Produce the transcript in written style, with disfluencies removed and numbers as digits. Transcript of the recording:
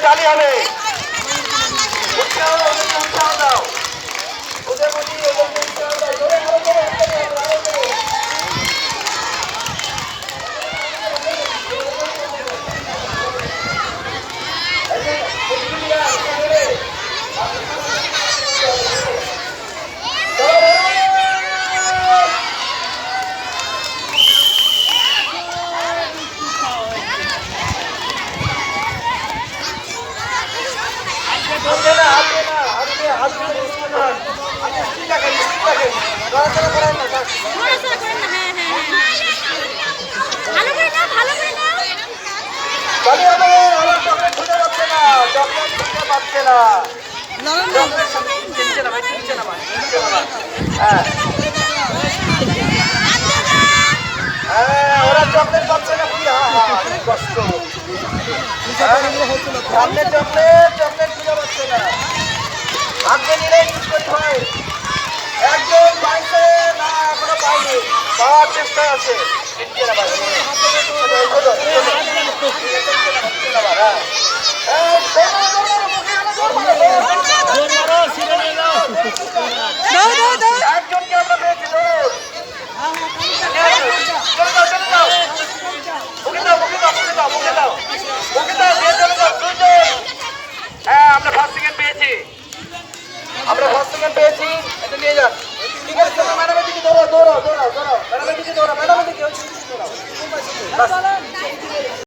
জালি হবে। উৎসাহ দাও, ওদের প্রতি উৎসাহ দাও। ওরা চকলেট পাচ্ছে না, কি কষ্ট। সামনে চকলেট খুঁজে পাচ্ছে না, আগে নিলেই বিস্কুট হয়। একজন পাইছে না, এখনো পাইনি, পাওয়ার চেষ্টায় আছে। একজনকে আমরা পেয়েছি, আমরা ফার্স্ট সেকেন্ড পেয়েছি, এটা নিয়ে যান। ঠিক আছে, ম্যাডামের দিকে দৌড়াও, ম্যাডামের দিকে দৌড়াও, ম্যাডামের দিকে